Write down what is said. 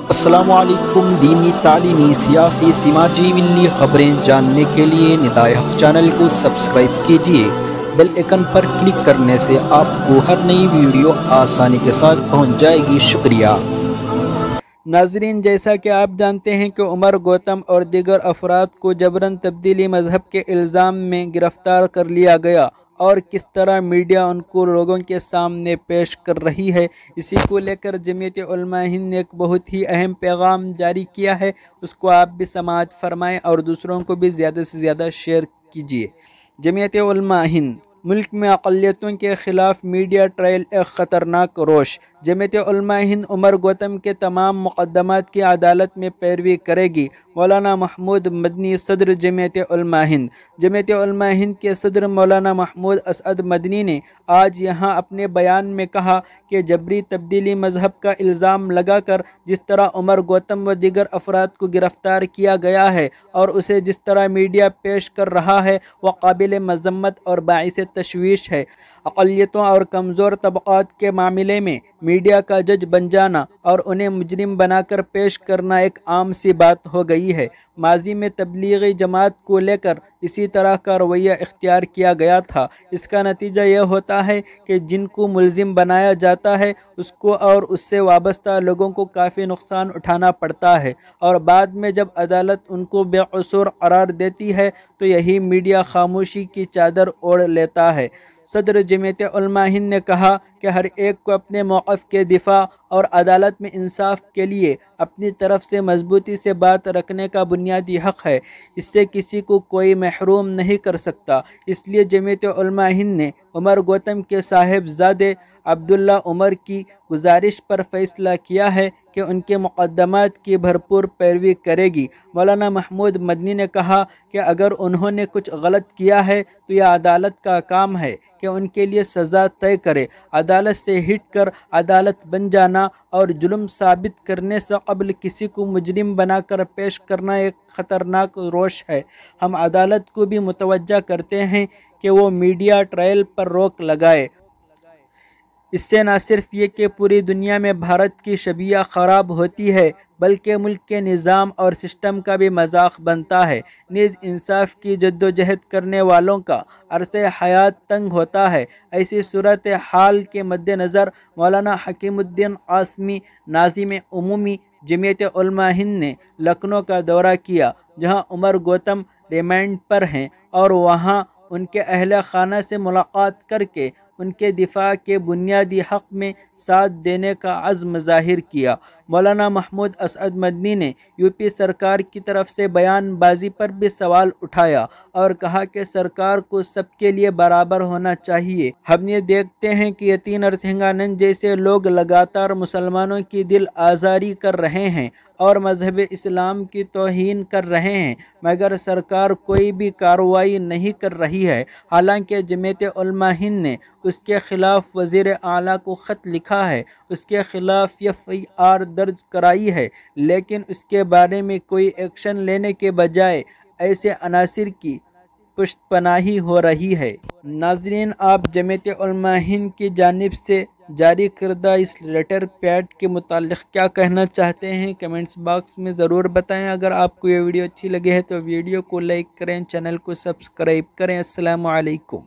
अस्सलामुअलैकुम। दीनी, तालीमी, सियासी, समाजी, मिली खबरें जानने के लिए निदाए हक़ चैनल को सब्सक्राइब कीजिए। बेल आइकन पर क्लिक करने से आपको हर नई वीडियो आसानी के साथ पहुंच जाएगी। शुक्रिया। नाज़रीन, जैसा कि आप जानते हैं कि उमर गौतम और दीगर अफराद को जबरन तब्दीली मज़हब के इल्ज़ाम में गिरफ़्तार कर लिया गया और किस तरह मीडिया उनको लोगों के सामने पेश कर रही है, इसी को लेकर जमीयत उलमा हिंद ने एक बहुत ही अहम पैगाम जारी किया है। उसको आप भी समाअत फरमाएँ और दूसरों को भी ज़्यादा से ज़्यादा शेयर कीजिए। जमीयत उलमा हिंद मुल्क में अक़लियतों के ख़िलाफ़ मीडिया ट्रायल एक ख़तरनाक रोश। जमीयत उलमा हिंद उमर गौतम के तमाम मुक़द्दमात की अदालत में पैरवी करेगी। मौलाना महमूद मदनी, सदर जमीयत उलमा हिंद। जमीयत उलमा हिंद के सदर मौलाना महमूद असअद मदनी ने आज यहाँ अपने बयान में कहा कि जबरी तब्दीली मज़हब का इल्ज़ाम लगाकर जिस तरह उमर गौतम व दीगर अफराद को गिरफ़्तार किया गया है और उसे जिस तरह मीडिया पेश कर रहा है वह काबिल मज़म्मत और बाइस तशवीश है। अक़लियतों और कमज़ोर तबक़ात के मामले में मीडिया का जज बन जाना और उन्हें मुजरिम बनाकर पेश करना एक आम सी बात हो गई है। माजी में तबलीगी जमात को लेकर इसी तरह का रवैया इख्तियार किया गया था। इसका नतीजा यह होता है कि जिनको मुलजिम बनाया जाता है उसको और उससे वाबस्ता लोगों को काफ़ी नुकसान उठाना पड़ता है और बाद में जब अदालत उनको बेक़सूर करार देती है तो यही मीडिया खामोशी की चादर ओढ़ लेता है। सदर जमीयत उलमा हिंद ने कहा कि हर एक को अपने मौक़िफ़ के दिफा और अदालत में इंसाफ के लिए अपनी तरफ से मजबूती से बात रखने का बुनियादी हक़ है। इससे किसी को कोई महरूम नहीं कर सकता। इसलिए जमीयत उलमा हिंद ने उमर गौतम के साहिबजादे अब्दुल्ला उमर की गुजारिश पर फ़ैसला किया है कि उनके मुक़द्दमात की भरपूर पैरवी करेगी। मौलाना महमूद मदनी ने कहा कि अगर उन्होंने कुछ गलत किया है तो यह अदालत का काम है कि उनके लिए सज़ा तय करे। अदालत से हिट कर अदालत बन जाना और जुल्म साबित करने से क़ब्ल किसी को मुजरिम बनाकर पेश करना एक ख़तरनाक रोश है। हम अदालत को भी मुतवज्जा करते हैं कि वो मीडिया ट्रायल पर रोक लगाए। इससे न सिर्फ ये कि पूरी दुनिया में भारत की शबिया ख़राब होती है बल्कि मुल्क के निज़ाम और सिस्टम का भी मजाक बनता है। नीज़ इंसाफ की जद्दोजहद करने वालों का अरसे हयात तंग होता है। ऐसी सूरत हाल के मद्देनज़र मौलाना हकीमुद्दीन आसमी, नाज़िम उमूमी जमीयत उलमा हिंद ने लखनऊ का दौरा किया जहाँ उमर गौतम रिमांड पर हैं और वहाँ उनके अहले खाना से मुलाकात करके उनके दिफा के बुनियादी हक़ में साथ देने का अज़्म ज़ाहिर किया। मौलाना महमूद असअद मदनी ने यूपी सरकार की तरफ से बयानबाजी पर भी सवाल उठाया और कहा कि सरकार को सबके लिए बराबर होना चाहिए। हम ये देखते हैं कि यतीन और सिंघानंद जैसे लोग लगातार मुसलमानों की दिल आज़ारी कर रहे हैं और मज़हब इस्लाम की तौहीन कर रहे हैं, मगर सरकार कोई भी कार्रवाई नहीं कर रही है। हालांकि जमीयत उलमा हिंद ने उसके ख़िलाफ़ वज़ीर आला को ख़त लिखा है, उसके ख़िलाफ़ एफ़आईआर दर्ज कराई है, लेकिन उसके बारे में कोई एक्शन लेने के बजाय ऐसे अनासिर की पुश्तपनाही हो रही है। नाज़रीन, आप जमीयत उलमा हिंद की जानिब से जारी करदा इस लेटर पैड के मुताल्लिक़ क्या कहना चाहते हैं, कमेंट्स बॉक्स में ज़रूर बताएं। अगर आपको ये वीडियो अच्छी लगे है तो वीडियो को लाइक करें, चैनल को सब्सक्राइब करें। अस्सलामु अलैकुम।